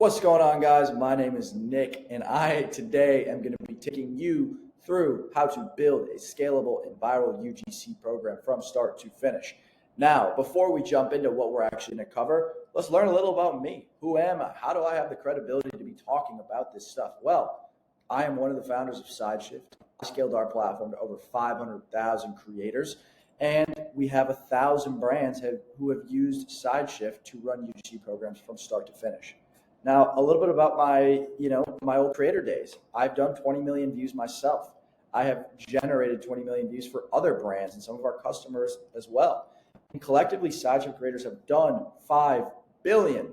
What's going on, guys? My name is Nick, and I today am going to be taking you through how to build a scalable and viral UGC program from start to finish. Now, before we jump into what we're actually going to cover, let's learn a little about me. Who am I? How do I have the credibility to be talking about this stuff? Well, I am one of the founders of SideShift. I scaled our platform to over 500,000 creators, and we have 1,000 brands who have used SideShift to run UGC programs from start to finish. Now, a little bit about my old creator days. I've done 20 million views myself. I have generated 20 million views for other brands and some of our customers as well. And collectively, SideShift creators have done 5 billion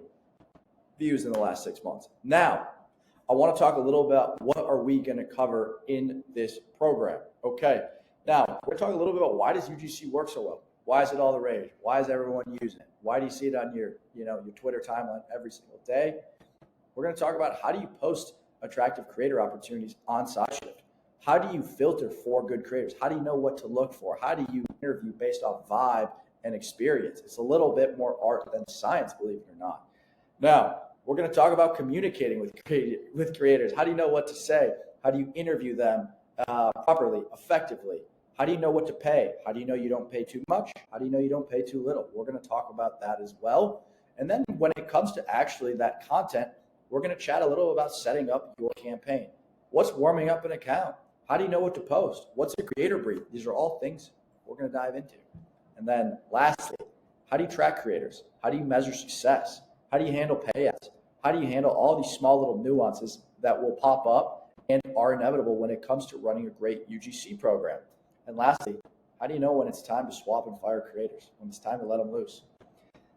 views in the last 6 months. Now, I want to talk a little about what are we going to cover in this program. Okay. Now, we're going to talk a little bit about why does UGC work so well? Why is it all the rage? Why is everyone using it? Why do you see it on your Twitter timeline every single day? We're going to talk about how do you post attractive creator opportunities on SideShift? How do you filter for good creators? How do you know what to look for? How do you interview based off vibe and experience? It's a little bit more art than science, believe it or not. Now, we're going to talk about communicating with creators. How do you know what to say? How do you interview them properly, effectively? How do you know what to pay? How do you know you don't pay too much? How do you know you don't pay too little? We're going to talk about that as well. And then when it comes to actually that content, we're going to chat a little about setting up your campaign. What's warming up an account? How do you know what to post? What's a creator brief? These are all things we're going to dive into. And then lastly, how do you track creators? How do you measure success? How do you handle payouts? How do you handle all these small little nuances that will pop up and are inevitable when it comes to running a great UGC program? And lastly, how do you know when it's time to swap and fire creators, when it's time to let them loose?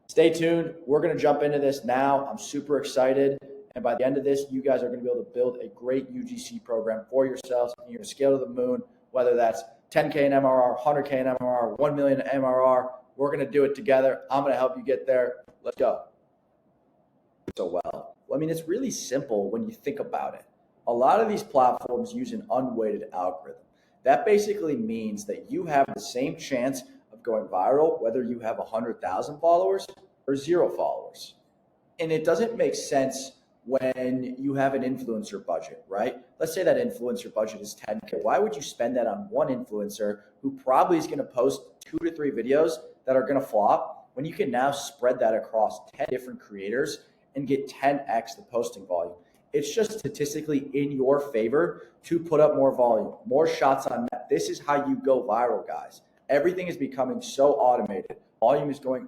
Stay tuned. We're going to jump into this now. I'm super excited. And by the end of this, you guys are going to be able to build a great UGC program for yourselves. And you're going to scale to the moon, whether that's 10K in MRR, 100K in MRR, 1 million in MRR. We're going to do it together. I'm going to help you get there. Let's go. So well, I mean, it's really simple when you think about it. A lot of these platforms use an unweighted algorithm. That basically means that you have the same chance of going viral, whether you have 100,000 followers or 0 followers. And it doesn't make sense when you have an influencer budget, right? Let's say that influencer budget is 10K. Why would you spend that on one influencer who probably is going to post 2 to 3 videos that are going to flop when you can now spread that across 10 different creators and get 10x the posting volume? It's just statistically in your favor to put up more volume, more shots on net. This is how you go viral, guys. Everything is becoming so automated. Volume is going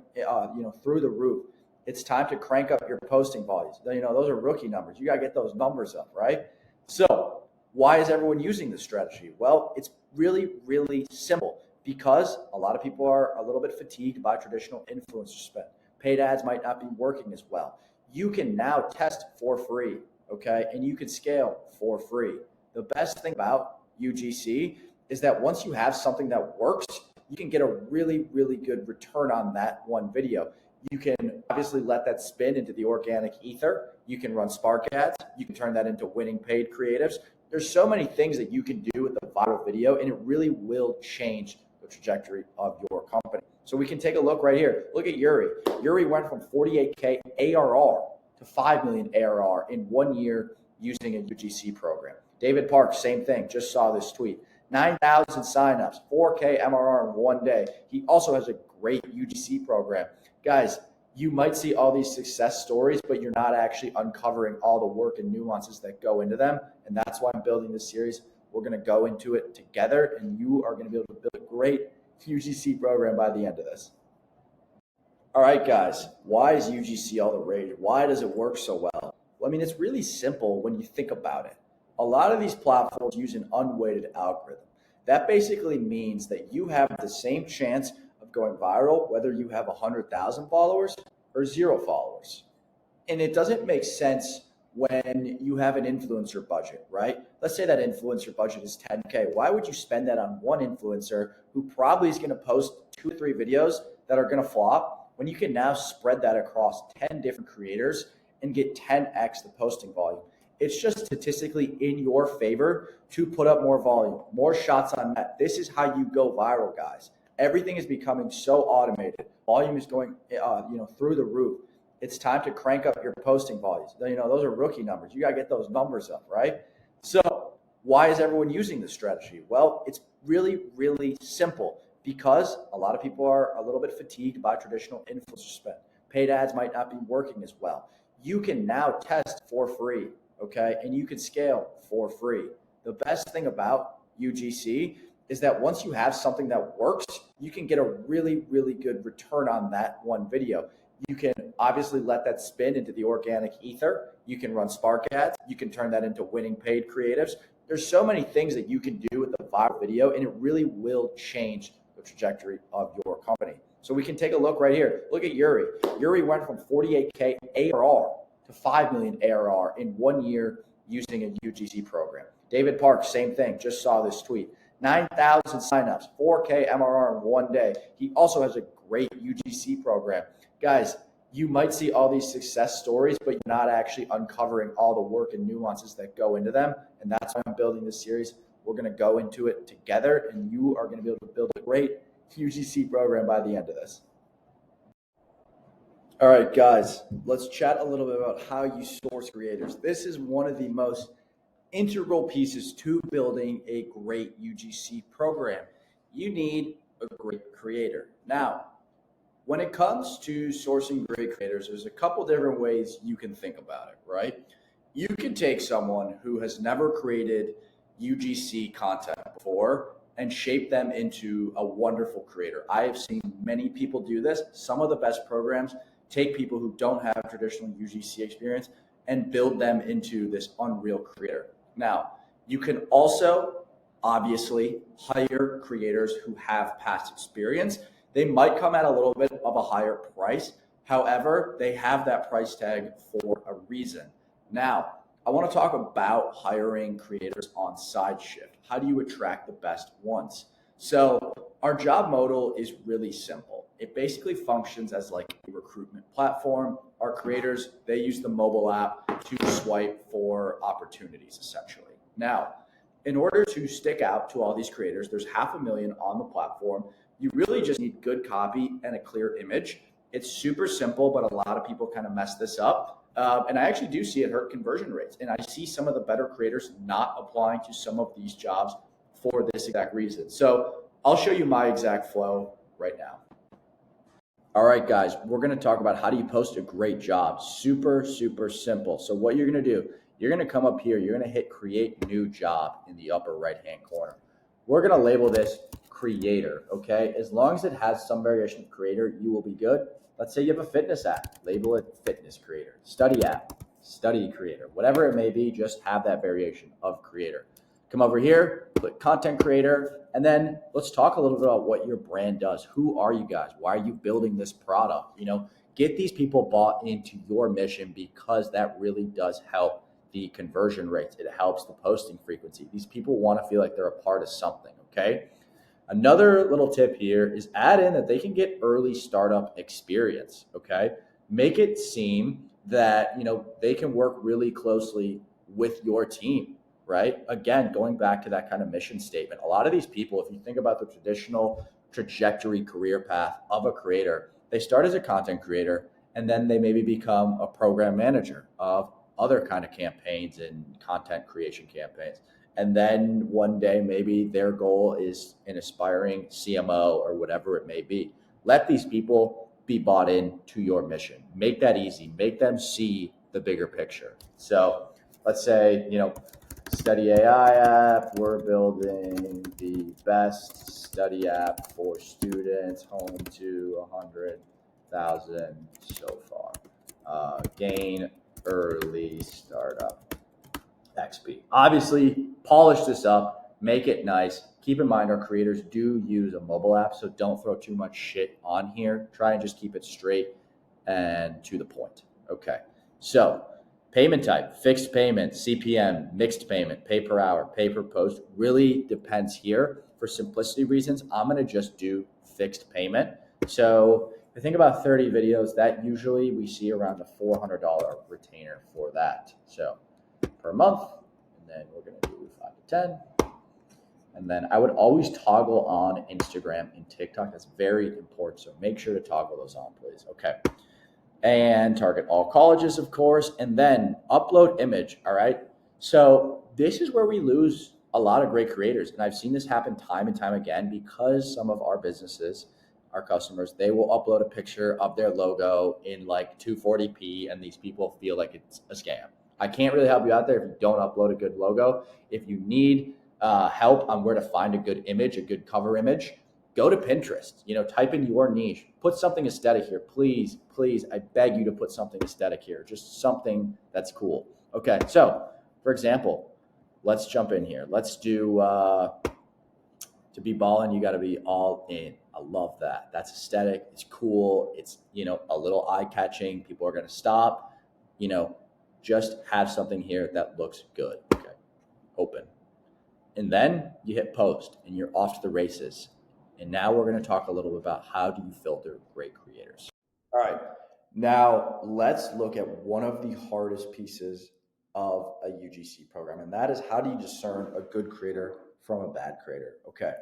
through the roof. It's time to crank up your posting volumes. Those are rookie numbers. You got to get those numbers up, right? So why is everyone using this strategy? Well, it's really, really simple because a lot of people are a little bit fatigued by traditional influencer spend. Paid ads might not be working as well. You can now test for free, okay? And you can scale for free. The best thing about UGC is that once you have something that works, you can get a really, really good return on that one video. You can obviously let that spin into the organic ether. You can run Spark ads. You can turn that into winning paid creatives. There's so many things that you can do with a viral video, and it really will change the trajectory of your company. So we can take a look right here. Look at Yuri. Yuri went from 48K ARR to 5 million ARR in 1 year using a UGC program. David Park, same thing. Just saw this tweet. 9,000 signups, 4K MRR in 1 day. He also has a great UGC program. Guys, you might see all these success stories, but you're not actually uncovering all the work and nuances that go into them. And that's why I'm building this series. We're going to go into it together, and you are going to be able to build a great UGC program by the end of this. All right, guys, why is UGC all the rage? Why does it work so well? Well, I mean, it's really simple when you think about it. A lot of these platforms use an unweighted algorithm. That basically means that you have the same chance of going viral, whether you have 100,000 followers or 0 followers. And it doesn't make sense when you have an influencer budget, right? Let's say that influencer budget is 10K. Why would you spend that on one influencer who probably is going to post 2 or 3 videos that are going to flop when you can now spread that across 10 different creators and get 10x the posting volume? It's just statistically in your favor to put up more volume, more shots on net. This is how you go viral, guys. Everything is becoming so automated. Volume is going through the roof. it's time to crank up your posting volumes. Those are rookie numbers. You got to get those numbers up, right? So why is everyone using this strategy? Well, it's really, really simple because a lot of people are a little bit fatigued by traditional influencer spend. Paid ads might not be working as well. You can now test for free, okay? And you can scale for free. The best thing about UGC is that once you have something that works, you can get a really, really good return on that one video. You can obviously let that spin into the organic ether. You can run Spark ads. You can turn that into winning paid creatives. There's so many things that you can do with the viral video, and it really will change the trajectory of your company. So we can take a look right here. Look at Yuri. Yuri went from 48K ARR to 5 million ARR in 1 year using a UGC program. David Park, same thing. Just saw this tweet. 9,000 signups, 4K MRR in 1 day. He also has a great UGC program. Guys, you might see all these success stories, but you're not actually uncovering all the work and nuances that go into them. And that's why I'm building this series. We're going to go into it together, and you are going to be able to build a great UGC program by the end of this. All right, guys, let's chat a little bit about how you source creators. This is one of the most integral pieces to building a great UGC program. You need a great creator. Now, when it comes to sourcing great creators, there's a couple different ways you can think about it, right? You can take someone who has never created UGC content before and shape them into a wonderful creator. I have seen many people do this. Some of the best programs take people who don't have traditional UGC experience and build them into this unreal creator. Now, you can also obviously hire creators who have past experience. They might come at a little bit of a higher price. However, they have that price tag for a reason. Now, I want to talk about hiring creators on SideShift. How do you attract the best ones? So our job modal is really simple. It basically functions as like a recruitment platform. Our creators, they use the mobile app to swipe for opportunities, essentially. Now, in order to stick out to all these creators, there's 500,000 on the platform. You really just need good copy and a clear image. It's super simple, but a lot of people kind of mess this up. And I actually do see it hurt conversion rates. And I see some of the better creators not applying to some of these jobs for this exact reason. So I'll show you my exact flow right now. All right, guys, we're going to talk about how do you post a great job. Super, super simple. So what you're going to do, you're going to come up here. You're going to hit create new job in the upper right-hand corner. We're going to label this creator, okay? As long as it has some variation of creator, you will be good. Let's say you have a fitness app, label it fitness creator. Study app, study creator. Whatever it may be, just have that variation of creator. Come over here, click content creator, and then let's talk a little bit about what your brand does. Who are you guys? Why are you building this product? Get these people bought into your mission because that really does help the conversion rates. It helps the posting frequency. These people want to feel like they're a part of something, okay? Another little tip here is add in that they can get early startup experience, okay? Make it seem that, they can work really closely with your team, right? Again, going back to that kind of mission statement, a lot of these people, if you think about the traditional trajectory career path of a creator, they start as a content creator and then they maybe become a program manager of other kind of campaigns and content creation campaigns. And then one day, maybe their goal is an aspiring CMO or whatever it may be. Let these people be bought in to your mission. Make that easy. Make them see the bigger picture. So let's say, study AI app. We're building the best study app for students, home to 100,000 so far. Gain early startup XP. Obviously, polish this up, make it nice. Keep in mind, our creators do use a mobile app, so don't throw too much shit on here. Try and just keep it straight and to the point. Okay, so payment type, fixed payment, CPM, mixed payment, pay per hour, pay per post, really depends here. For simplicity reasons, I'm going to just do fixed payment. So if you think about 30 videos, that usually we see around a $400 retainer for that. So per month, and then we're going to do 5 to 10. And then I would always toggle on Instagram and TikTok. That's very important. So make sure to toggle those on, please. Okay. and target all colleges, of course, and then upload image. All right. So this is where we lose a lot of great creators. And I've seen this happen time and time again because some of our businesses, our customers, they will upload a picture of their logo in like 240p, and these people feel like it's a scam. I can't really help you out there if you don't upload a good logo. If you need help on where to find a good image, a good cover image, go to Pinterest, type in your niche, put something aesthetic here. Please, please, I beg you to put something aesthetic here, just something that's cool. Okay, so for example, let's jump in here. Let's do, to be balling, you got to be all in. I love that. That's aesthetic. It's cool. It's, a little eye catching. People are going to stop, just have something here that looks good. Okay, open. And then you hit post and you're off to the races. And now we're going to talk a little bit about how do you filter great creators. All right. Now let's look at one of the hardest pieces of a UGC program, and that is how do you discern a good creator from a bad creator? Okay.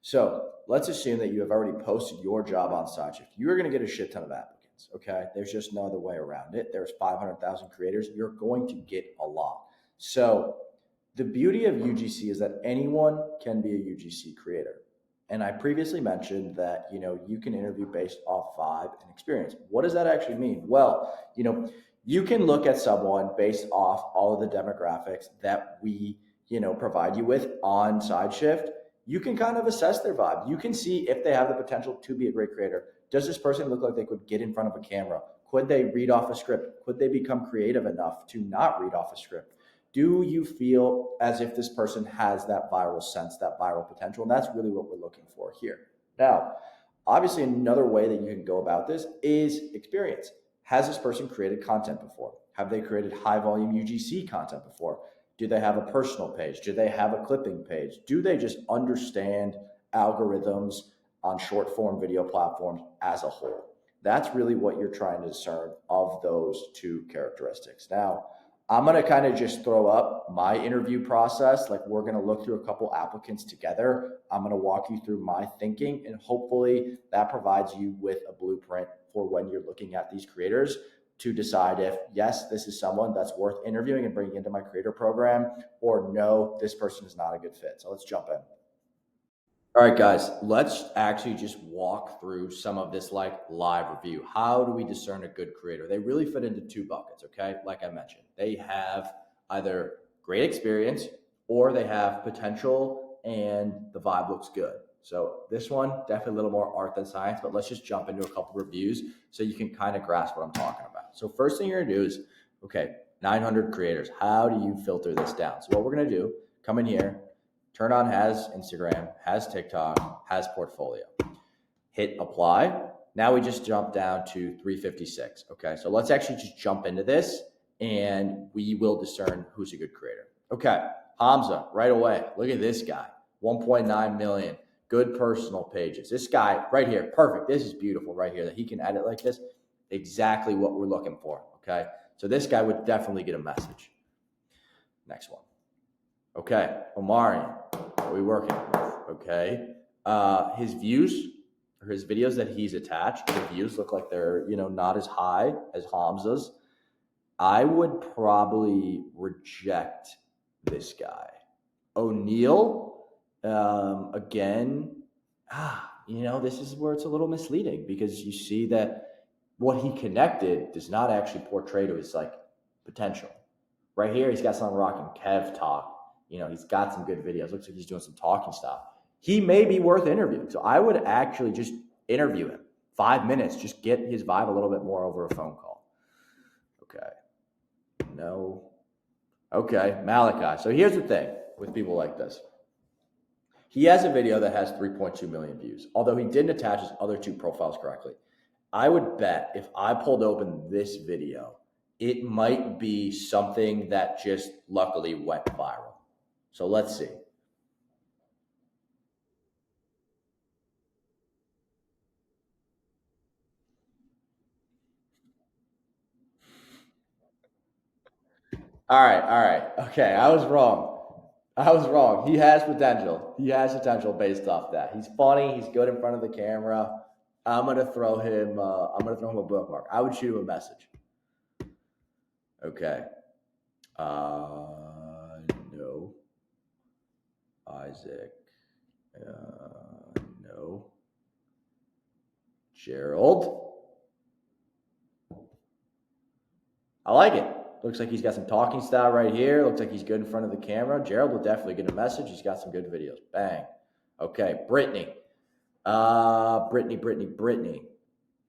So let's assume that you have already posted your job on SideShift. You're going to get a shit ton of applicants. Okay. There's just no other way around it. There's 500,000 creators. You're going to get a lot. So the beauty of UGC is that anyone can be a UGC creator. And I previously mentioned that, you can interview based off vibe and experience. What does that actually mean? Well, you can look at someone based off all of the demographics that we, provide you with on SideShift. You can kind of assess their vibe. You can see if they have the potential to be a great creator. Does this person look like they could get in front of a camera? Could they read off a script? Could they become creative enough to not read off a script? Do you feel as if this person has that viral sense, that viral potential? And that's really what we're looking for here. Now, obviously, another way that you can go about this is experience. Has this person created content before? Have they created high volume UGC content before? Do they have a personal page? Do they have a clipping page? Do they just understand algorithms on short form video platforms as a whole? That's really what you're trying to discern of those two characteristics. Now, I'm going to kind of just throw up my interview process. Like, we're going to look through a couple applicants together. I'm going to walk you through my thinking, and hopefully that provides you with a blueprint for when you're looking at these creators to decide if, yes, this is someone that's worth interviewing and bringing into my creator program, or no, this person is not a good fit. So let's jump in. All right, guys, let's actually just walk through some of this like live review. How do we discern a good creator? They really fit into two buckets, okay? Like I mentioned, they have either great experience or they have potential and the vibe looks good. So this one, definitely a little more art than science, but let's just jump into a couple reviews so you can kind of grasp what I'm talking about. So first thing you're gonna do is, okay, 900 creators. How do you filter this down? So what we're gonna do, come in here, turn on has Instagram, has TikTok, has portfolio. Hit apply. Now we just jump down to 356. Okay, so let's actually just jump into this and we will discern who's a good creator. Okay, Hamza, right away. Look at this guy, 1.9 million. Good personal pages. This guy right here, perfect. This is beautiful right here that he can edit like this. Exactly what we're looking for. Okay, so this guy would definitely get a message. Next one. Okay, Omari, what are we working with? Okay, his views or his videos that he's attached, the views look like they're, not as high as Hamza's. I would probably reject this guy. O'Neill, again, this is where it's a little misleading because you see that what he connected does not actually portray to his like potential. Right here, he's got some rocking Kev talk. He's got some good videos. Looks like he's doing some talking stuff. He may be worth interviewing. So I would actually just interview him. 5 minutes, just get his vibe a little bit more over a phone call. Okay. No. Okay, Malachi. So here's the thing with people like this. He has a video that has 3.2 million views, although he didn't attach his other two profiles correctly. I would bet if I pulled open this video, it might be something that just luckily went viral. So let's see. All right. Okay, I was wrong. He has potential. He has potential based off that. He's funny. He's good in front of the camera. I'm gonna throw him a bookmark. I would shoot him a message. Okay. No. Isaac. No. Gerald. I like it. Looks like he's got some talking style right here. Looks like he's good in front of the camera. Gerald will definitely get a message. He's got some good videos. Bang. Okay, Brittany. Brittany.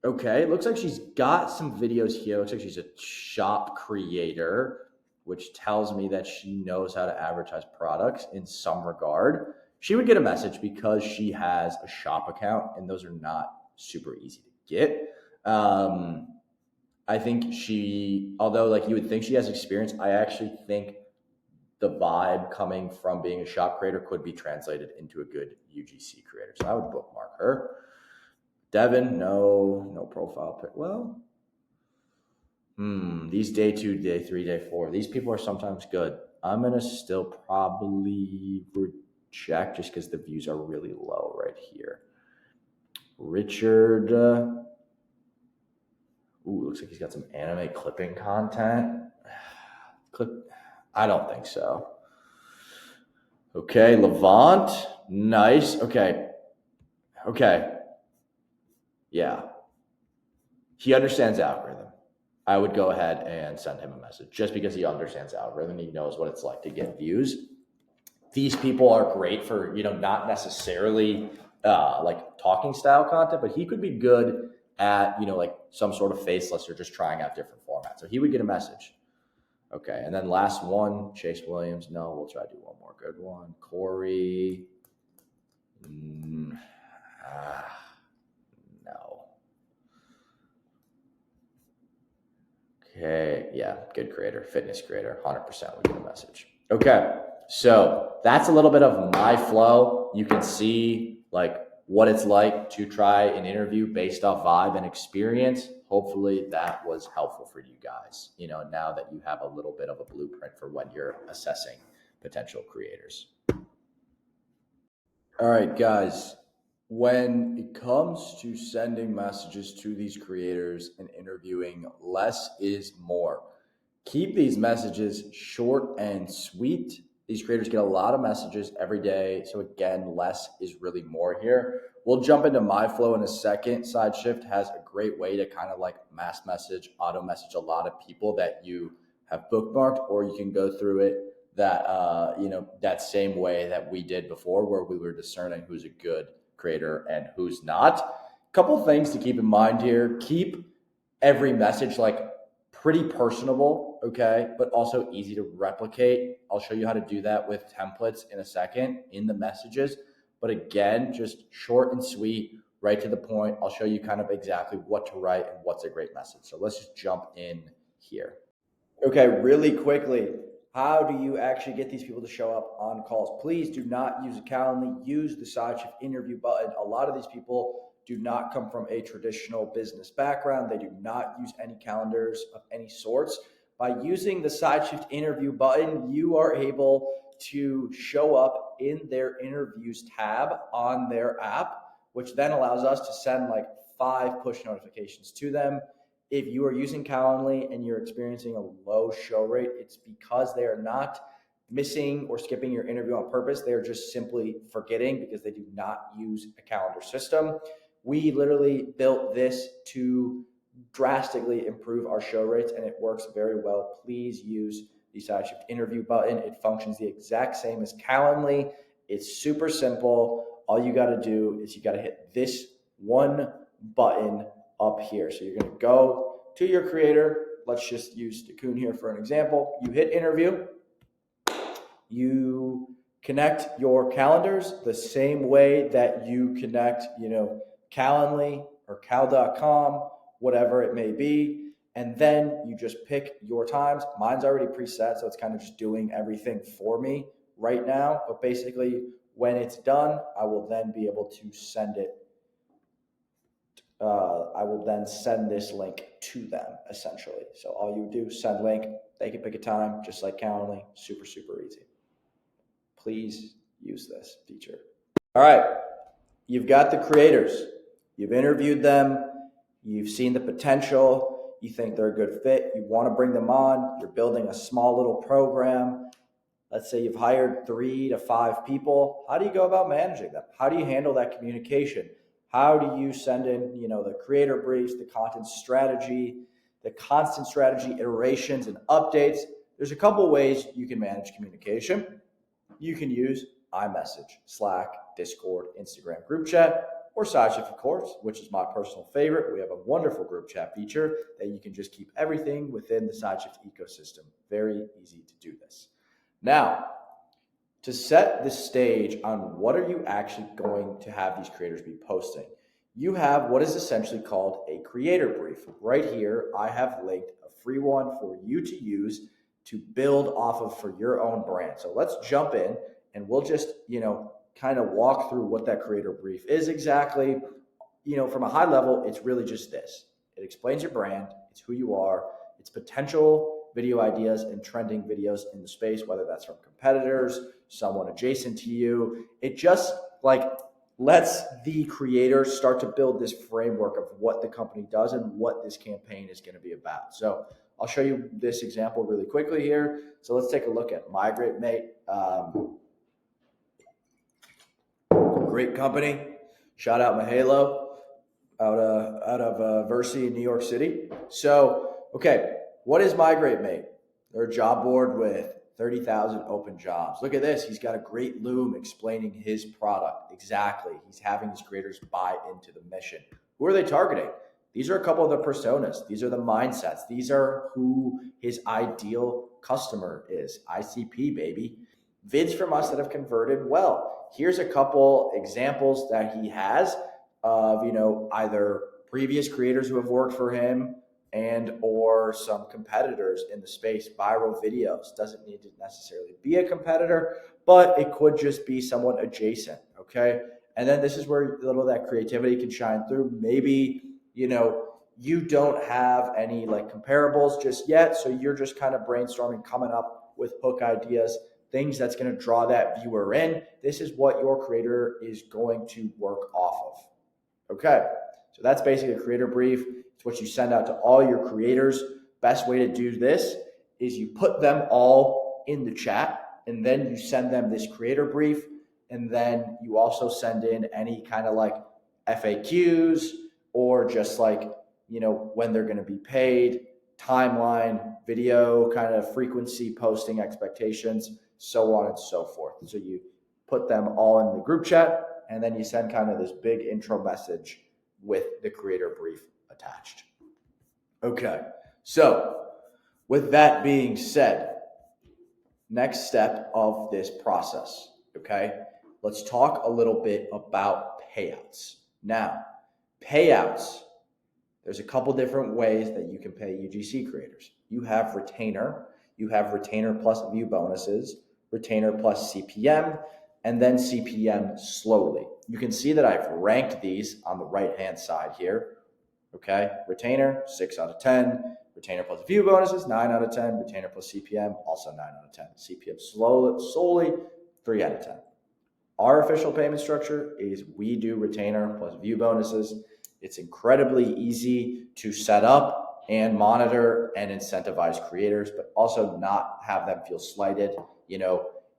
Okay, looks like she's got some videos here. Looks like she's a shop creator, which tells me that she knows how to advertise products in some regard. She would get a message because she has a shop account, and those are not super easy to get. I think although like you would think she has experience, I actually think the vibe coming from being a shop creator could be translated into a good UGC creator. So I would bookmark her. Devin, no profile pic. Well, these day 2, day 3, day 4, these people are sometimes good. I'm going to still probably reject just because the views are really low right here. Richard, looks like he's got some anime clipping content. I don't think so. Okay, Levant, nice. Okay. Yeah. He understands the algorithm. I would go ahead and send him a message just because he understands the algorithm. He knows what it's like to get views. These people are great for, not necessarily like talking style content, but he could be good at, like some sort of faceless or just trying out different formats. So he would get a message. Okay. And then last one, Chase Williams. No, we'll try to do one more good one. Corey. No. Okay. Yeah. Good creator, fitness creator, 100% would get a message. Okay. So that's a little bit of my flow. You can see like what it's like to try an interview based off vibe and experience. Hopefully that was helpful for you guys, now that you have a little bit of a blueprint for when you're assessing potential creators. All right, guys, when it comes to sending messages to these creators and interviewing, less is more. Keep these messages short and sweet. These creators get a lot of messages every day. So again, less is really more here. We'll jump into my flow in a second. SideShift has a great way to kind of like mass message, auto message a lot of people that you have bookmarked, or you can go through it that same way that we did before, where we were discerning who's a good creator and who's not. Couple things to keep in mind here. Keep every message like pretty personable, okay, but also easy to replicate. I'll show you how to do that with templates in a second in the messages. But again, just short and sweet, right to the point. I'll show you kind of exactly what to write and what's a great message. So let's just jump in here. Okay, really quickly, how do you actually get these people to show up on calls? Please do not use a Calendly. Use the SideShift interview button. A lot of these people do not come from a traditional business background. They do not use any calendars of any sorts. By using the SideShift interview button, you are able to show up in their interviews tab on their app, which then allows us to send like 5 push notifications to them. If you are using Calendly and you're experiencing a low show rate, it's because they are not missing or skipping your interview on purpose. They are just simply forgetting because they do not use a calendar system. We literally built this to drastically improve our show rates, and it works very well. Please use the SideShift interview button. It functions the exact same as Calendly. It's super simple. All you got to do is you got to hit this one button up here. So you're going to go to your creator. Let's just use Cocoon here for an example. You hit interview. You connect your calendars the same way that you connect, Calendly or cal.com, whatever it may be. And then you just pick your times. Mine's already preset, so it's kind of just doing everything for me right now. But basically, when it's done, I will then be able to send it. I will then send this link to them, essentially. So all you do, send link. They can pick a time, just like Calendly. Super, super easy. Please use this feature. All right. You've got the creators. You've interviewed them, you've seen the potential, you think they're a good fit, you want to bring them on, you're building a small little program. Let's say you've hired 3 to 5 people. How do you go about managing them? How do you handle that communication? How do you send in, the creator briefs, the content strategy, the constant strategy iterations and updates? There's a couple ways you can manage communication. You can use iMessage, Slack, Discord, Instagram group chat, or SideShift, of course, which is my personal favorite. We have a wonderful group chat feature that you can just keep everything within the SideShift ecosystem. Very easy to do this. Now, to set the stage on what are you actually going to have these creators be posting, you have what is essentially called a creator brief. Right here, I have linked a free one for you to use to build off of for your own brand. So let's jump in and we'll just, kind of walk through what that creator brief is exactly. From a high level, it's really just this. It explains your brand, it's who you are, it's potential video ideas and trending videos in the space, whether that's from competitors, someone adjacent to you. It just lets the creators start to build this framework of what the company does and what this campaign is going to be about. So I'll show you this example really quickly here. So let's take a look at My Great Mate. Great company. Shout out Mahalo out of Versi in New York City. So, okay, what is My Great Mate? They're a job board with 30,000 open jobs. Look at this. He's got a great loom explaining his product. Exactly. He's having his creators buy into the mission. Who are they targeting? These are a couple of the personas. These are the mindsets. These are who his ideal customer is. ICP, baby. Vids from us that have converted well. Here's a couple examples that he has of, either previous creators who have worked for him and or some competitors in the space. Viral videos. Doesn't need to necessarily be a competitor, but it could just be someone adjacent, okay? And then this is where a little of that creativity can shine through. Maybe, you don't have any comparables just yet, so you're just kind of brainstorming, coming up with hook ideas, things that's going to draw that viewer in. This is what your creator is going to work off of. Okay, so that's basically a creator brief. It's what you send out to all your creators. Best way to do this is you put them all in the chat, and then you send them this creator brief, and then you also send in any kind of FAQs or just when they're going to be paid, timeline, video kind of frequency, posting expectations, so on and so forth. So you put them all in the group chat, and then you send kind of this big intro message with the creator brief attached. Okay, so with that being said, next step of this process, okay, let's talk a little bit about payouts. Now, payouts, there's a couple different ways that you can pay UGC creators. You have retainer plus view bonuses, retainer plus CPM, and then CPM slowly. You can see that I've ranked these on the right-hand side here. Okay, retainer, 6 out of 10. Retainer plus view bonuses, 9 out of 10. Retainer plus CPM, also 9 out of 10. CPM solely, 3 out of 10. Our official payment structure is we do retainer plus view bonuses. It's incredibly easy to set up and monitor and incentivize creators, but also not have them feel slighted,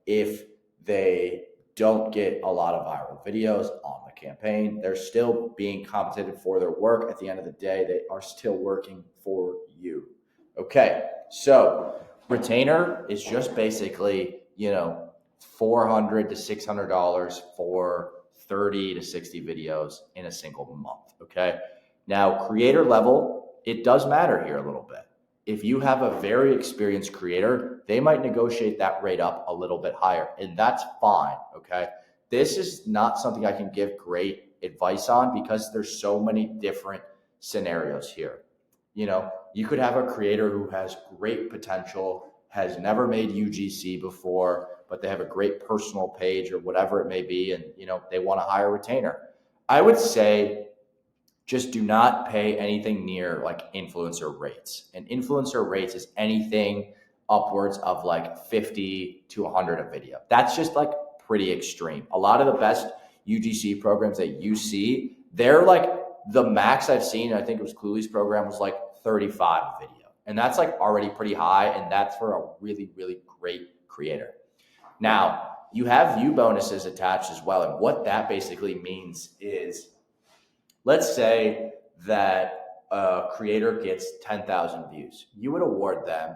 if they don't get a lot of viral videos on the campaign. They're still being compensated for their work. At the end of the day, they are still working for you. Okay, so retainer is just basically, $400 to $600 for 30 to 60 videos in a single month, okay? Now, creator level, it does matter here a little bit. If you have a very experienced creator, they might negotiate that rate up a little bit higher, and that's fine, okay? This is not something I can give great advice on because there's so many different scenarios here. You could have a creator who has great potential, has never made UGC before, but they have a great personal page or whatever it may be, and they want to hire a retainer. I would say just do not pay anything near influencer rates. And influencer rates is anything upwards of 50 to 100 a video. That's just pretty extreme. A lot of the best UGC programs that you see, they're the max I've seen, I think it was Cluely's program, was like 35 video. And that's like already pretty high. And that's for a really, really great creator. Now, you have view bonuses attached as well. And what that basically means is, let's say that a creator gets 10,000 views. You would award them,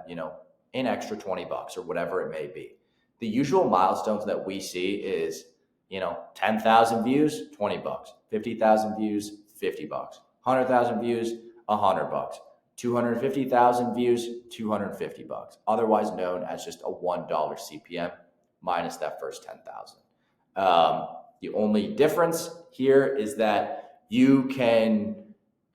an extra $20 or whatever it may be. The usual milestones that we see is, 10,000 views, $20, 50,000 views, $50, 100,000 views, $100, 250,000 views, $250, otherwise known as just a $1 CPM minus that first 10,000. The only difference here is that you can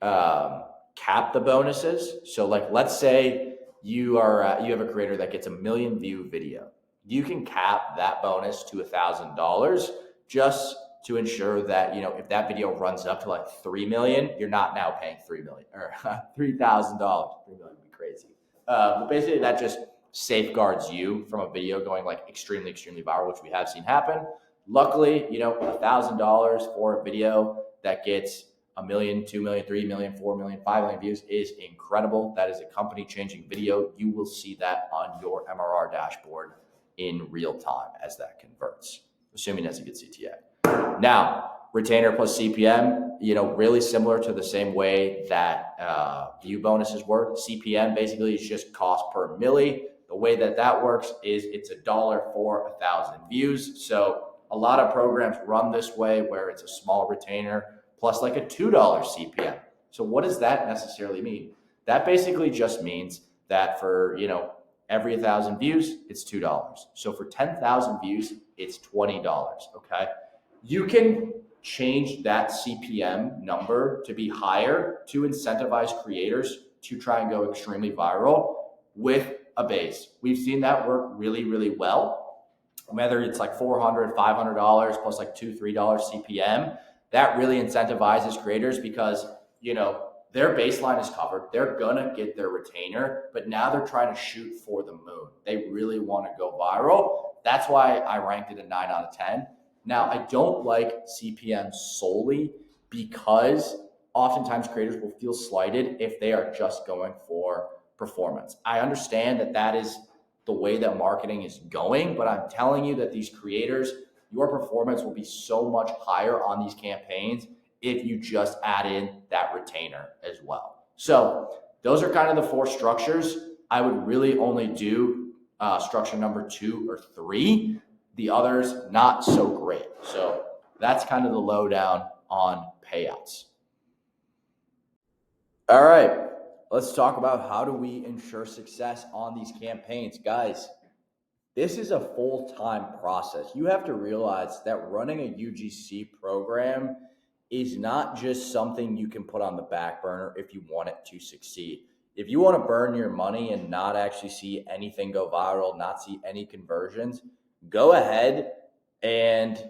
cap the bonuses. So like, let's say you have a creator that gets 1 million view video. You can cap that bonus to $1,000 just to ensure that, if that video runs up to like 3 million, you're not now paying 3 million or $3,000. 3 million would be crazy. But basically that just safeguards you from a video going like extremely, extremely viral, which we have seen happen. Luckily, $1,000 for a video that gets 1 million, 2 million, 3 million, 4 million, 5 million views is incredible. That is a company changing video. You will see that on your MRR dashboard in real time as that converts, assuming that's a good CTA. Now, retainer plus CPM, really similar to the same way that view bonuses work. CPM basically is just cost per milli. The way that works is it's $1 for 1,000 views. So a lot of programs run this way where it's a small retainer plus like a $2 CPM. So what does that necessarily mean? That basically just means that for, every 1,000 views, it's $2. So for 10,000 views, it's $20, okay? You can change that CPM number to be higher to incentivize creators to try and go extremely viral with a base. We've seen that work really, really well. Whether it's like $400, $500 plus like $2, $3 CPM, that really incentivizes creators because, their baseline is covered. They're going to get their retainer, but now they're trying to shoot for the moon. They really want to go viral. That's why I ranked it a 9 out of 10. Now, I don't like CPM solely because oftentimes creators will feel slighted if they are just going for performance. I understand that is the way that marketing is going, but I'm telling you that these creators, your performance will be so much higher on these campaigns if you just add in that retainer as well. So those are kind of the 4 structures. I would really only do structure number 2 or 3. The others, not so great. So that's kind of the lowdown on payouts. All right, let's talk about how do we ensure success on these campaigns. Guys, this is a full-time process. You have to realize that running a UGC program is not just something you can put on the back burner if you want it to succeed. If you want to burn your money and not actually see anything go viral, not see any conversions, go ahead and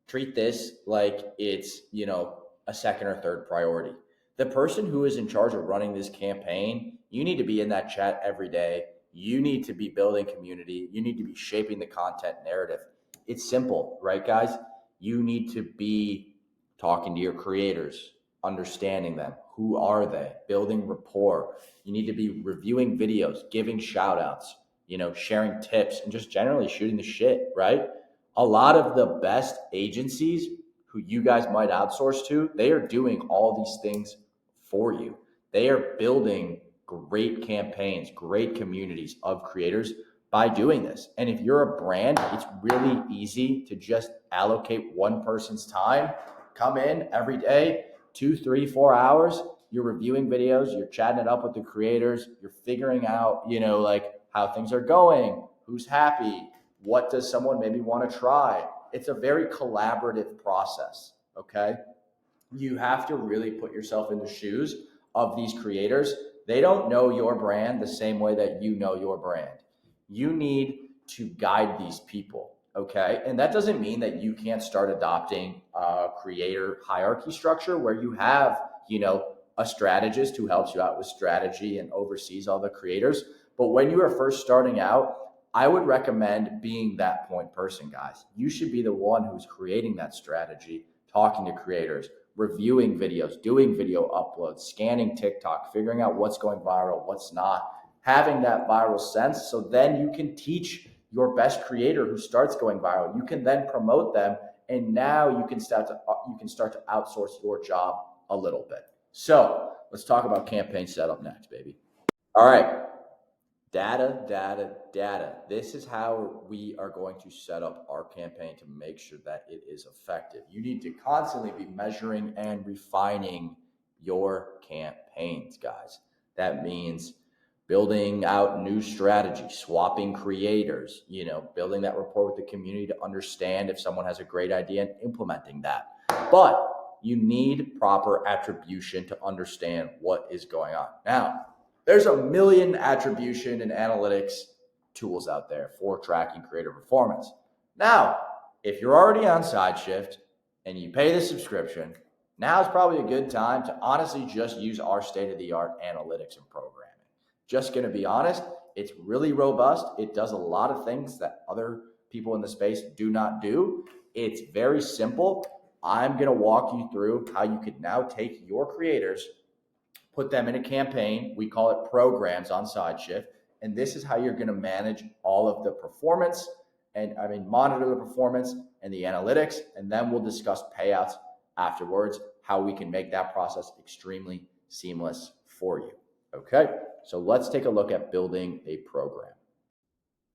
treat this like it's, a second or third priority. The person who is in charge of running this campaign, you need to be in that chat every day. You need to be building community. You need to be shaping the content narrative. It's simple, right, guys? You need to be talking to your creators, understanding them. Who are they? Building rapport. You need to be reviewing videos, giving shout outs, sharing tips, and just generally shooting the shit, right? A lot of the best agencies who you guys might outsource to, they are doing all these things for you. They are building great campaigns, great communities of creators by doing this. And if you're a brand, it's really easy to just allocate one person's time, come in every day, 2, 3, 4 hours, you're reviewing videos, you're chatting it up with the creators, you're figuring out, like how things are going, who's happy, what does someone maybe want to try. It's a very collaborative process, okay? You have to really put yourself in the shoes of these creators. They don't know your brand the same way that you know your brand. You need to guide these people, okay? And that doesn't mean that you can't start adopting a creator hierarchy structure where you have, a strategist who helps you out with strategy and oversees all the creators. But when you are first starting out, I would recommend being that point person, guys. You should be the one who's creating that strategy, talking to creators, reviewing videos, doing video uploads, scanning TikTok, figuring out what's going viral, what's not, having that viral sense. So then you can teach your best creator who starts going viral. You can then promote them, and now you can start to outsource your job a little bit. So let's talk about campaign setup next, baby. All right. Data. This is how we are going to set up our campaign to make sure that it is effective. You need to constantly be measuring and refining your campaigns, guys. That means building out new strategies, swapping creators, building that rapport with the community to understand if someone has a great idea and implementing that. But you need proper attribution to understand what is going on. Now, there's a million attribution and analytics tools out there for tracking creator performance. Now, if you're already on SideShift and you pay the subscription, now is probably a good time to honestly just use our state-of-the-art analytics and programming. Just going to be honest, it's really robust. It does a lot of things that other people in the space do not do. It's very simple. I'm going to walk you through how you can now take your creators, put them in a campaign. We call it programs on SideShift. And this is how you're going to manage all of the performance monitor the performance and the analytics. And then we'll discuss payouts afterwards, how we can make that process extremely seamless for you. Okay, so let's take a look at building a program.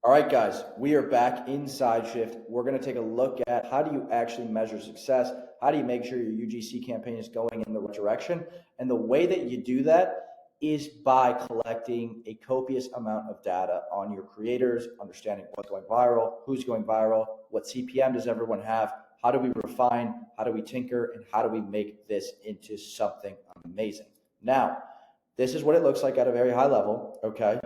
All right, guys, we are back in SideShift. We're going to take a look at how do you actually measure success? How do you make sure your UGC campaign is going in the right direction? And the way that you do that is by collecting a copious amount of data on your creators, understanding what's going viral, who's going viral, what CPM does everyone have, how do we refine, how do we tinker, and how do we make this into something amazing? Now, this is what it looks like at a very high level, okay?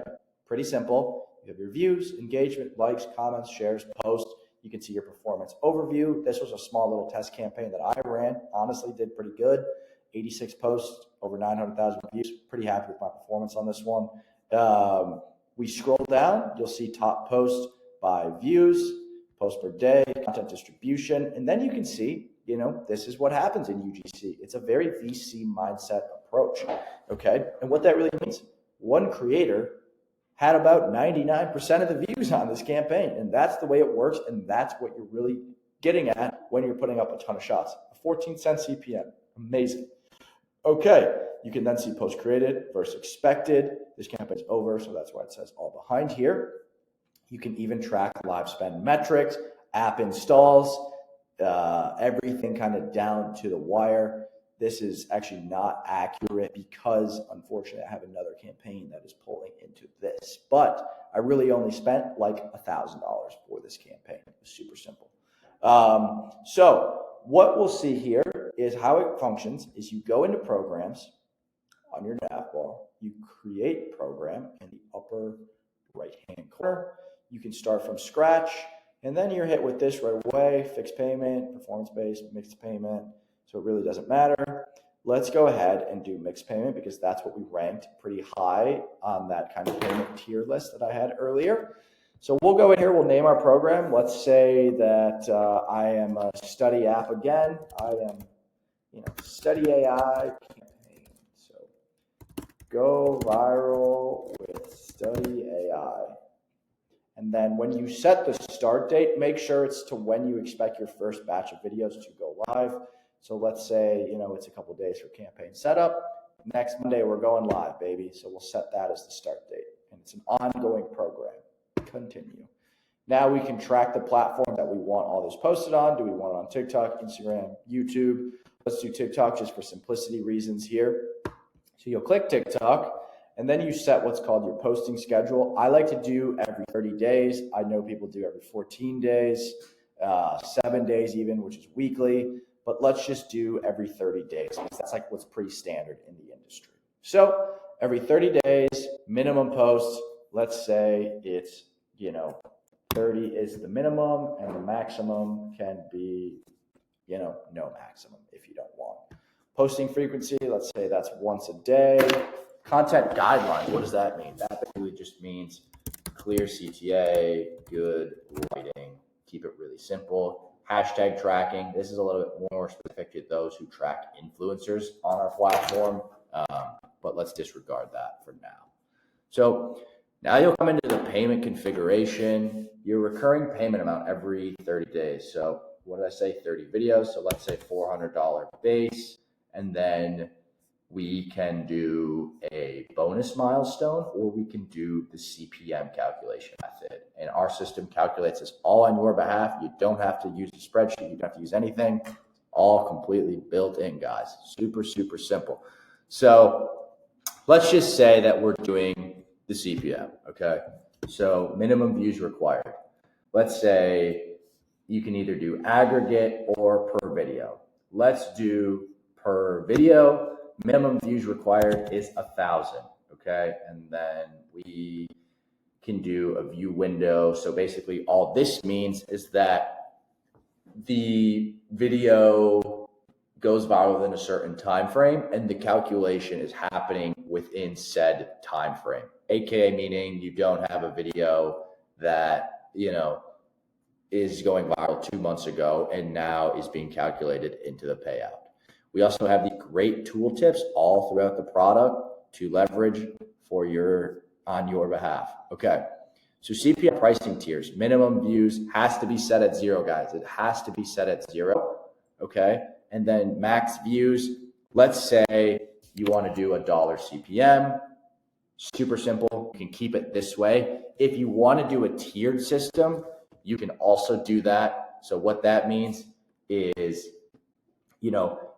Pretty simple. You have your views, engagement, likes, comments, shares, posts. You can see your performance overview. This was a small little test campaign that I ran. Honestly, did pretty good. 86 posts, over 900,000 views. Pretty happy with my performance on this one. We scroll down. You'll see top posts by views, posts per day, content distribution. And then you can see, this is what happens in UGC. It's a very VC mindset approach, okay? And what that really means, one creator had about 99% of the views on this campaign. And that's the way it works. And that's what you're really getting at when you're putting up a ton of shots. A 14-cent CPM. Amazing. Okay. You can then see post created versus expected. This campaign's over, so that's why it says all behind here. You can even track live spend metrics, app installs, everything kind of down to the wire. This is actually not accurate because, unfortunately, I have another campaign that is pulling into this. But I really only spent like $1,000 for this campaign. It was super simple. So what we'll see here is how it functions is you go into programs on your nav bar. You create program in the upper right-hand corner. You can start from scratch, and then you're hit with this right away, fixed payment, performance-based, mixed payment. So it really doesn't matter. Let's go ahead and do mixed payment because that's what we ranked pretty high on that kind of payment tier list that I had earlier. So we'll go in here, we'll name our program. Let's say that I am a study app again. I am, study AI campaign. So go viral with study AI. And then when you set the start date, make sure it's to when you expect your first batch of videos to go live. So let's say, it's a couple of days for campaign setup. Next Monday, we're going live, baby. So we'll set that as the start date. And it's an ongoing program. Continue. Now we can track the platform that we want all this posted on. Do we want it on TikTok, Instagram, YouTube? Let's do TikTok just for simplicity reasons here. So you'll click TikTok, and then you set what's called your posting schedule. I like to do every 30 days. I know people do every 14 days, 7 days even, which is weekly. But let's just do every 30 days because that's like what's pretty standard in the industry. So every 30 days, minimum posts, let's say it's, 30 is the minimum and the maximum can be, no maximum if you don't want. Posting frequency, let's say that's once a day. Content guidelines, what does that mean? That basically just means clear CTA, good lighting, keep it really simple. hashtag tracking. This is a little bit more specific to those who track influencers on our platform, but let's disregard that for now. So now you'll come into the payment configuration, your recurring payment amount every 30 days. So what did I say? 30 videos. So let's say $400 base, and then we can do a bonus milestone, or we can do the CPM calculation method. And our system calculates this all on your behalf. You don't have to use a spreadsheet. You don't have to use anything. All completely built in, guys. Super, super simple. So let's just say that we're doing the CPM, okay? So minimum views required. Let's say you can either do aggregate or per video. Let's do per video. Minimum views required is 1,000, okay? And then we can do a view window. So basically all this means is that the video goes viral within a certain time frame, and the calculation is happening within said time frame. AKA meaning you don't have a video that, is going viral 2 months ago and now is being calculated into the payout. We also have the great tool tips all throughout the product to leverage on your behalf. Okay. So CPM pricing tiers, minimum views has to be set at 0, guys. It has to be set at 0. Okay. And then max views, let's say you want to do $1 CPM. Super simple. You can keep it this way. If you want to do a tiered system, you can also do that. So what that means is,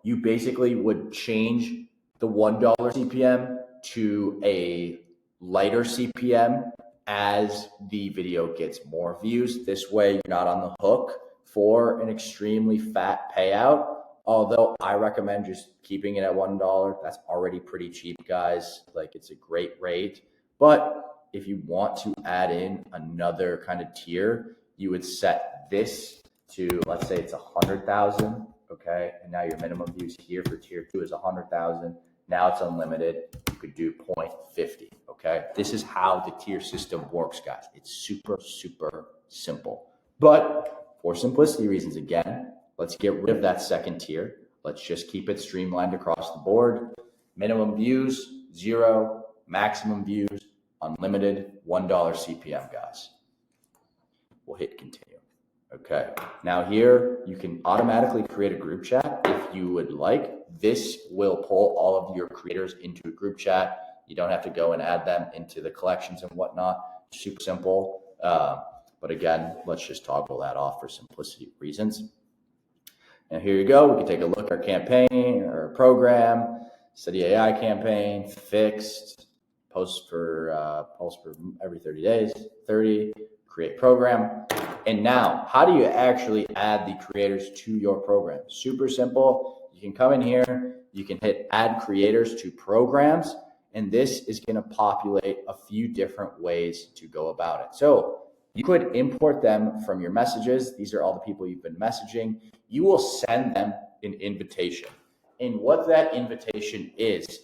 you basically would change the $1 CPM to a lighter CPM as the video gets more views. This way, you're not on the hook for an extremely fat payout. Although I recommend just keeping it at $1. That's already pretty cheap, guys. Like, it's a great rate. But if you want to add in another kind of tier, you would set this to, let's say it's 100,000. Okay, and now your minimum views here for tier 2 is 100,000. Now it's unlimited. You could do 0.50. Okay, this is how the tier system works, guys. It's super, super simple. But for simplicity reasons, again, let's get rid of that second tier. Let's just keep it streamlined across the board. Minimum views, 0. Maximum views, unlimited, $1 CPM, guys. We'll hit continue. Okay, now here you can automatically create a group chat if you would like. This will pull all of your creators into a group chat. You don't have to go and add them into the collections and whatnot. Super simple. But again, let's just toggle that off for simplicity reasons. And here you go. We can take a look at our campaign or program, Study AI campaign, fixed, post for every 30 days, 30, create program. And now, how do you actually add the creators to your program? Super simple. You can come in here, you can hit add creators to programs, and this is going to populate a few different ways to go about it. So you could import them from your messages. These are all the people you've been messaging. You will send them an invitation. And what that invitation is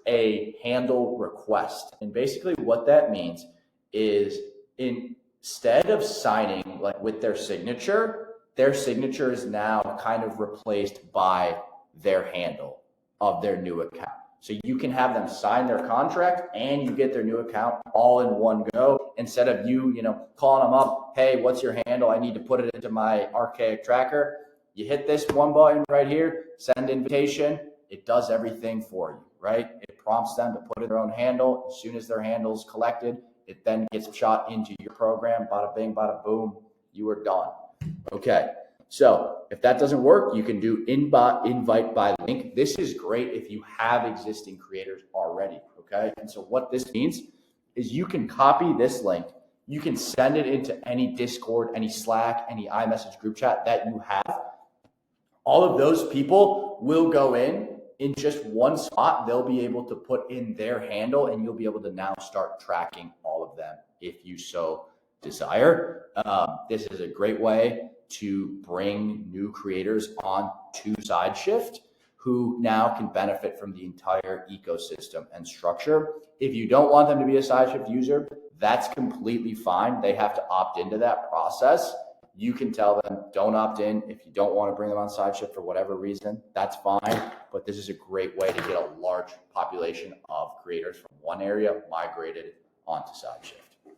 a handle request. And basically what that means is instead of signing like with their signature is now kind of replaced by their handle of their new account. So you can have them sign their contract and you get their new account all in one go instead of you calling them up, hey, what's your handle? I need to put it into my archaic tracker. You hit this one button right here, send invitation. It does everything for you, right? It prompts them to put in their own handle. As soon as their handle is collected, it then gets shot into your program. Bada bing, bada boom, you are done. Okay, so if that doesn't work, you can do invite by link. This is great if you have existing creators already, okay? And so what this means is you can copy this link. You can send it into any Discord, any Slack, any iMessage group chat that you have. All of those people will go in just one spot. They'll be able to put in their handle and you'll be able to now start tracking all of them if you so desire. This is a great way to bring new creators on to SideShift who now can benefit from the entire ecosystem and structure. If you don't want them to be a SideShift user, that's completely fine. They have to opt into that process. You can tell them, don't opt in. If you don't want to bring them on SideShift for whatever reason, that's fine. But this is a great way to get a large population of creators from one area migrated onto SideShift.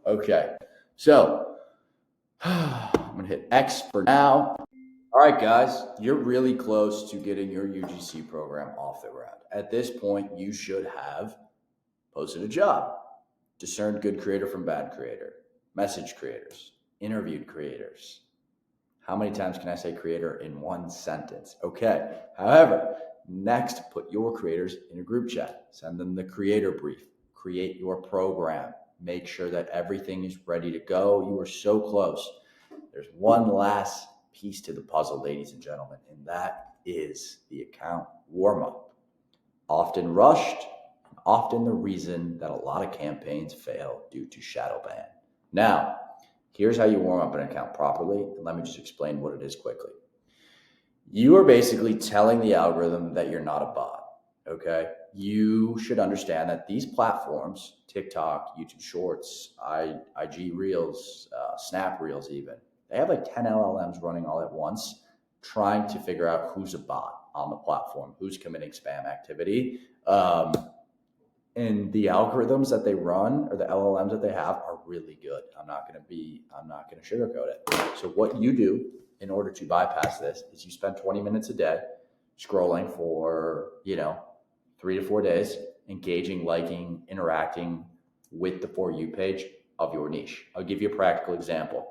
Okay, so I'm gonna hit X for now. All right, guys, you're really close to getting your UGC program off the ground. At this point, you should have posted a job, discerned good creator from bad creator, message creators, interviewed creators. How many times can I say creator in one sentence? Okay. However, next, put your creators in a group chat. Send them the creator brief. Create your program. Make sure that everything is ready to go. You are so close. There's one last piece to the puzzle, ladies and gentlemen, and that is the account warm-up. Often rushed, often the reason that a lot of campaigns fail due to shadow ban. Now, here's how you warm up an account properly, and let me just explain what it is quickly. You are basically telling the algorithm that you're not a bot, okay? You should understand that these platforms, TikTok, YouTube Shorts, IG Reels, Snap Reels even, they have like 10 LLMs running all at once, trying to figure out who's a bot on the platform, who's committing spam activity. And the algorithms that they run or the LLMs that they have are really good. I'm not going to sugarcoat it. So what you do in order to bypass this is you spend 20 minutes a day scrolling for, 3 to 4 days, engaging, liking, interacting with the For You page of your niche. I'll give you a practical example.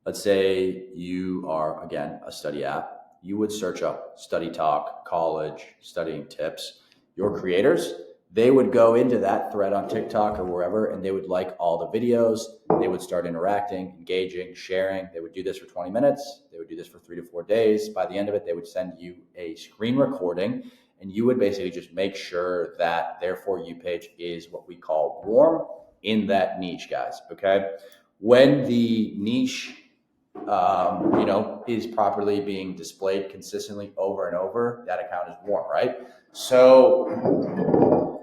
Let's say you are, again, a study app. You would search up study talk, college, studying tips. Your creators, they would go into that thread on TikTok or wherever, and they would like all the videos. They would start interacting, engaging, sharing. They would do this for 20 minutes. They would do this for 3 to 4 days. By the end of it, they would send you a screen recording, and you would basically just make sure that their For You page is what we call warm in that niche, guys, okay? When the niche is properly being displayed consistently over and over, that account is warm, right? So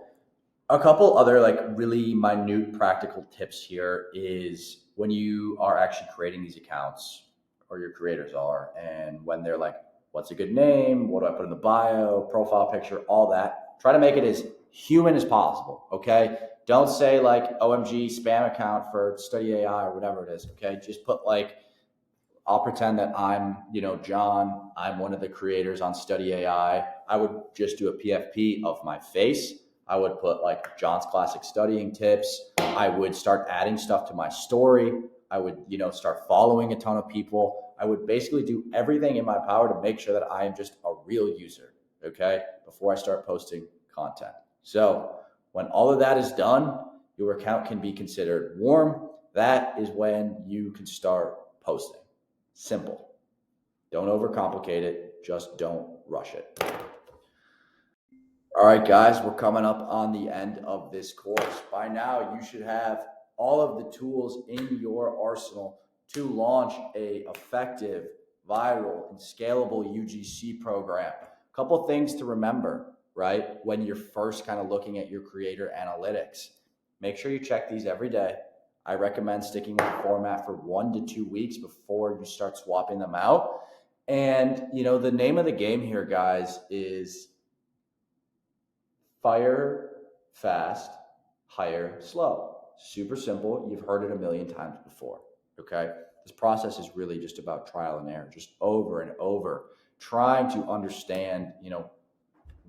a couple other like really minute practical tips here is when you are actually creating these accounts, or your creators are, and when they're like, what's a good name? What do I put in the bio, profile picture, all that, try to make it as human as possible, okay? Don't say like OMG spam account for study AI or whatever it is, okay? Just put like, I'll pretend that I'm, John. I'm one of the creators on Study AI. I would just do a PFP of my face. I would put like John's classic studying tips. I would start adding stuff to my story. I would, start following a ton of people. I would basically do everything in my power to make sure that I am just a real user, okay, before I start posting content. So when all of that is done, your account can be considered warm. That is when you can start posting. Simple. Don't overcomplicate it. Just don't rush it. All right, guys, we're coming up on the end of this course. By now, you should have all of the tools in your arsenal to launch a effective, viral, and scalable UGC program. A couple things to remember, right? When you're first kind of looking at your creator analytics, make sure you check these every day. I recommend sticking with the format for 1 to 2 weeks before you start swapping them out. And, the name of the game here, guys, is fire fast, hire slow. Super simple. You've heard it a million times before, okay? This process is really just about trial and error, just over and over, trying to understand,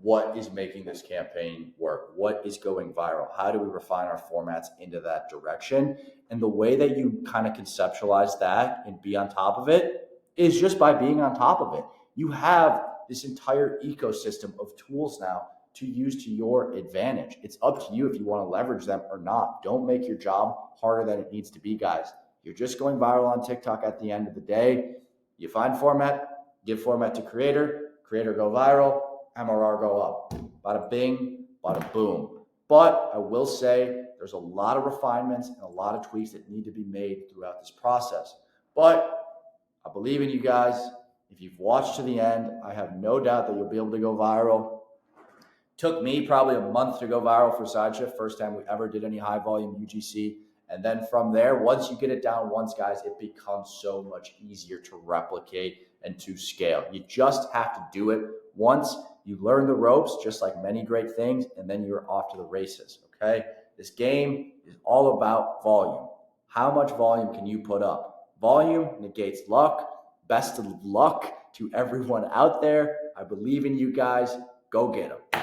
what is making this campaign work? What is going viral? How do we refine our formats into that direction? And the way that you kind of conceptualize that and be on top of it is just by being on top of it. You have this entire ecosystem of tools now to use to your advantage. It's up to you if you want to leverage them or not. Don't make your job harder than it needs to be, guys. You're just going viral on TikTok at the end of the day. You find format, give format to creator go viral, MRR go up. Bada bing, bada boom. But I will say there's a lot of refinements and a lot of tweaks that need to be made throughout this process. But I believe in you guys. If you've watched to the end, I have no doubt that you'll be able to go viral. Took me probably a month to go viral for SideShift. First time we ever did any high volume UGC And then from there, once you get it down once, guys, it becomes so much easier to replicate and to scale. You just have to do it once. You learn the ropes, just like many great things, and then you're off to the races, okay? This game is all about volume. How much volume can you put up? Volume negates luck. Best of luck to everyone out there. I believe in you guys. Go get them.